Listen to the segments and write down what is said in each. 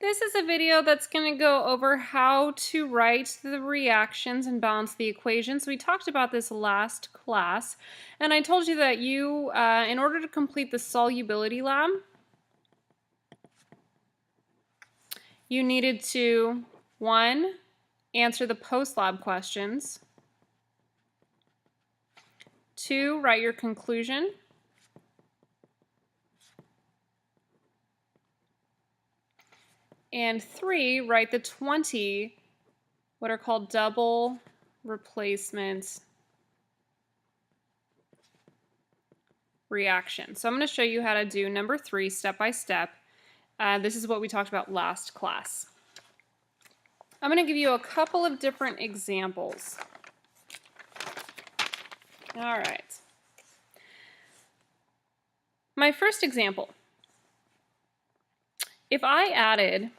This is a video that's going to go over how to write the reactions and balance the equations. We talked about this last class, and I told you that in order to complete the solubility lab, you needed to, 1, answer the post-lab questions, 2, write your conclusion, and 3, write the 20 what are called double replacement reactions. So I'm going to show you how to do number 3 step by step. This is what we talked about last class. I'm going to give you a couple of different examples. All right. My first example. If I added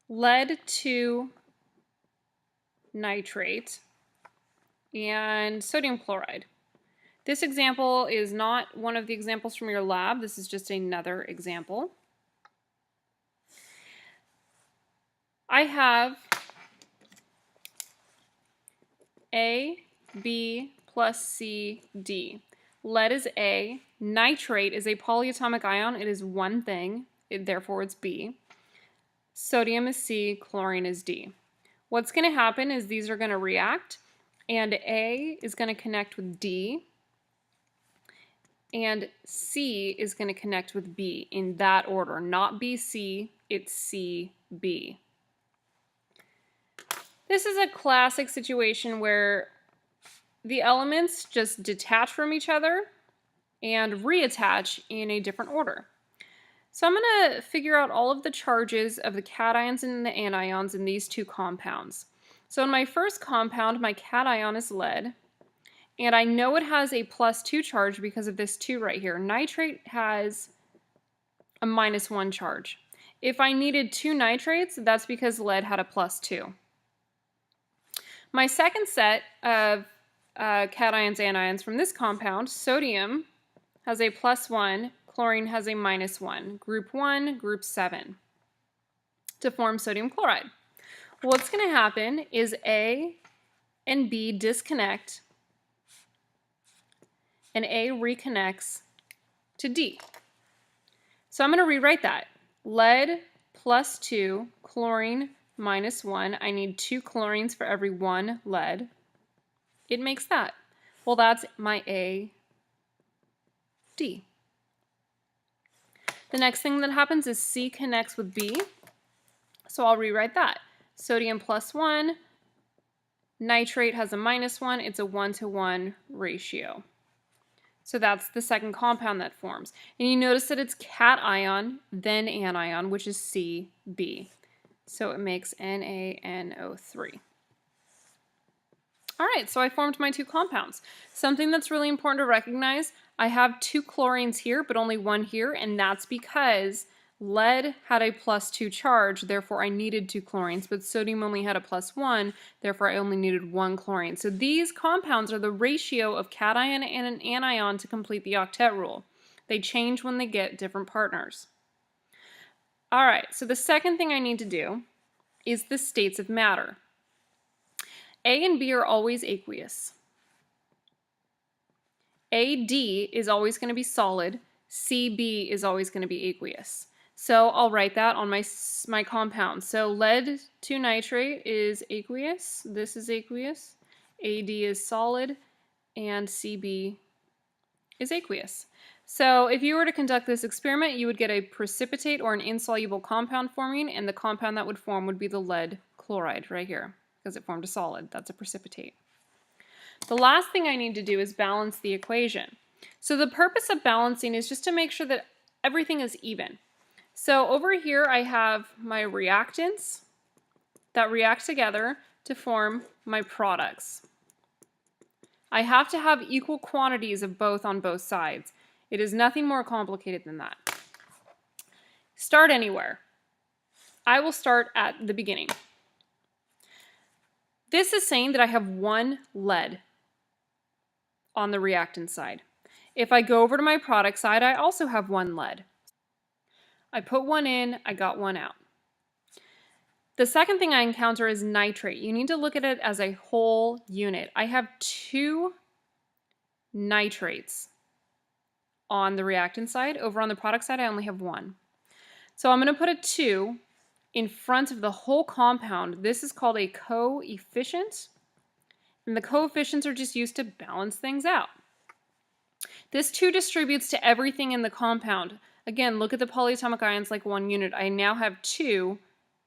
lead to nitrate and sodium chloride. This example is not one of the examples from your lab. This is just another example. I have A, B plus C, D. Lead is A. Nitrate is a polyatomic ion. It is one thing. Therefore, it's B. Sodium is C. Chlorine is D. What's going to happen is these are going to react, and A is going to connect with D, and C is going to connect with B in that order. Not BC, it's CB. This is a classic situation where the elements just detach from each other and reattach in a different order. So I'm going to figure out all of the charges of the cations and the anions in these two compounds. So in my first compound, my cation is lead, and I know it has a +2 charge because of this 2 right here. Nitrate has a -1 charge. If I needed 2 nitrates, that's because lead had a +2. My second set of cations, anions from this compound, sodium has a +1, chlorine has a -1, group 1, group 7, to form sodium chloride. What's going to happen is A and B disconnect, and A reconnects to D. So I'm going to rewrite that. Lead +2, chlorine -1. I need 2 chlorines for every 1 lead. It makes that. Well, that's my A, D. The next thing that happens is C connects with B. So I'll rewrite that. Sodium +1, nitrate has a -1. It's a 1-to-1 ratio. So that's the second compound that forms. And you notice that it's cation, then anion, which is CB. So it makes NaNO3. All right, so I formed my 2 compounds. Something that's really important to recognize, I have 2 chlorines here, but only 1 here, and that's because lead had a +2 charge, therefore I needed 2 chlorines, but sodium only had a +1, therefore I only needed 1 chlorine. So these compounds are the ratio of cation and an anion to complete the octet rule. They change when they get different partners. All right, so the second thing I need to do is the states of matter. A and B are always aqueous. AD is always going to be solid. CB is always going to be aqueous. So I'll write that on my compound. So lead to nitrate is aqueous. This is aqueous. AD is solid. And CB is aqueous. So if you were to conduct this experiment, you would get a precipitate or an insoluble compound forming, and the compound that would form would be the lead chloride right here, because it formed a solid. That's a precipitate. The last thing I need to do is balance the equation. So the purpose of balancing is just to make sure that everything is even. So over here I have my reactants that react together to form my products. I have to have equal quantities of both on both sides. It is nothing more complicated than that. Start anywhere. I will start at the beginning. This is saying that I have 1 lead. on the reactant side. If I go over to my product side, I also have 1 lead. I put 1 in, I got 1 out. The second thing I encounter is nitrate. You need to look at it as a whole unit. I have 2 nitrates on the reactant side. Over on the product side, I only have 1. So I'm going to put a 2 in front of the whole compound. This is called a coefficient, and the coefficients are just used to balance things out. This 2 distributes to everything in the compound. Again, look at the polyatomic ions like 1 unit. I now have 2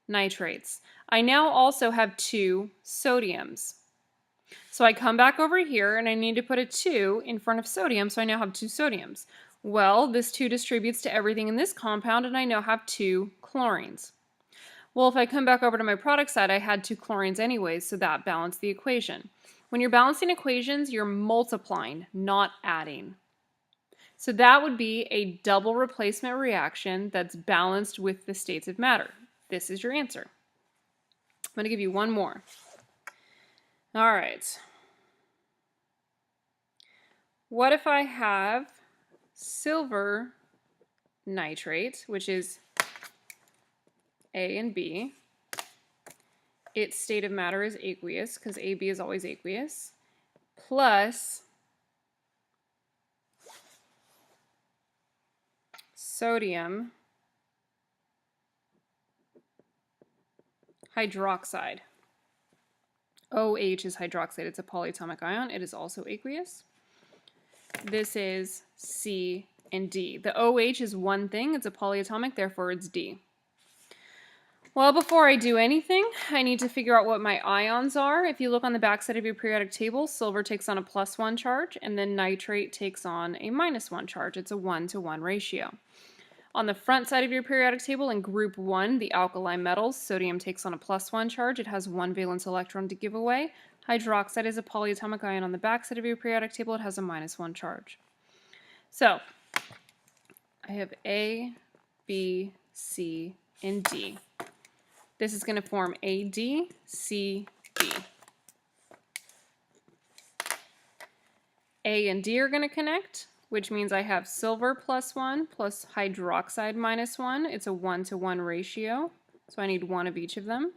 nitrates. I now also have 2 sodiums. So I come back over here and I need to put a 2 in front of sodium, so I now have 2 sodiums. Well, this 2 distributes to everything in this compound and I now have 2 chlorines. Well, if I come back over to my product side, I had 2 chlorines anyways, so that balanced the equation. When you're balancing equations, you're multiplying, not adding. So that would be a double replacement reaction that's balanced with the states of matter. This is your answer. I'm going to give you one more. All right. What if I have silver nitrate, which is A and B. Its state of matter is aqueous, because AB is always aqueous, plus sodium hydroxide. OH is hydroxide. It's a polyatomic ion. It is also aqueous. This is C and D. The OH is one thing. It's a polyatomic, therefore it's D. Well, before I do anything, I need to figure out what my ions are. If you look on the back side of your periodic table, silver takes on a +1 charge, and then nitrate takes on a -1 charge. It's a 1-to-1 ratio. On the front side of your periodic table, in group 1, the alkali metals, sodium takes on a +1 charge. It has 1 valence electron to give away. Hydroxide is a polyatomic ion on the back side of your periodic table. It has a -1 charge. So, I have A, B, C, and D. This is going to form AdCB. A and D are going to connect, which means I have silver +1 plus hydroxide -1. It's a 1-to-1 ratio, so I need 1 of each of them.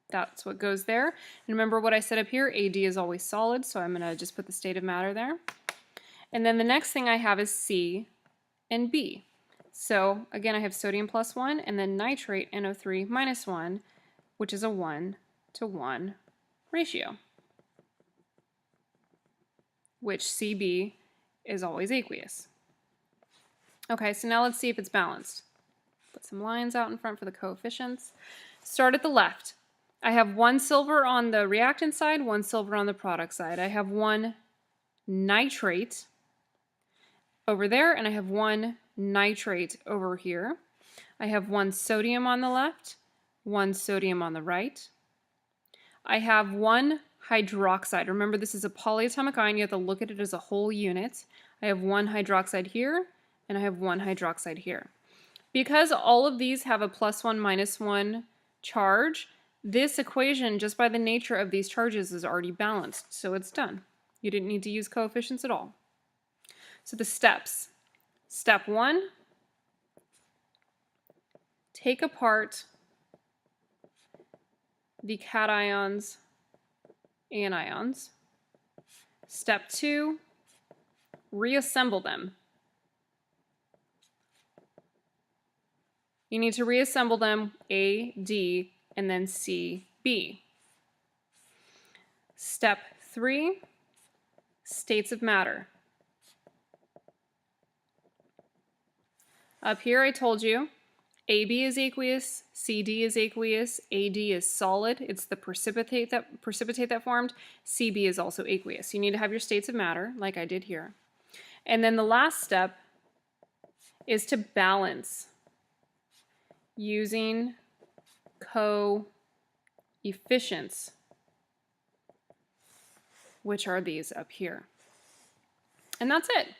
That's what goes there. And remember what I said up here, AD is always solid, so I'm going to just put the state of matter there. And then the next thing I have is C and B. So again, I have sodium +1 and then nitrate NO3 -1, which is a 1-to-1 ratio, which CB is always aqueous. Okay, so now let's see if it's balanced. Put some lines out in front for the coefficients. Start at the left. I have 1 silver on the reactant side, 1 silver on the product side. I have 1 nitrate over there, and I have 1 nitrate over here. I have 1 sodium on the left, 1 sodium on the right. I have 1 hydroxide. Remember, this is a polyatomic ion. You have to look at it as a whole unit. I have 1 hydroxide here, and I have 1 hydroxide here. Because all of these have a +1 -1 charge, this equation, just by the nature of these charges, is already balanced, so it's done. You didn't need to use coefficients at all. So the steps. Step 1, take apart the cations, anions. Step 2, reassemble them. You need to reassemble them A, D, and then C, B. Step 3, states of matter. Up here I told you AB is aqueous, CD is aqueous, AD is solid. It's the precipitate that formed. CB is also aqueous. You need to have your states of matter, like I did here. And then the last step is to balance using coefficients, which are these up here. And that's it.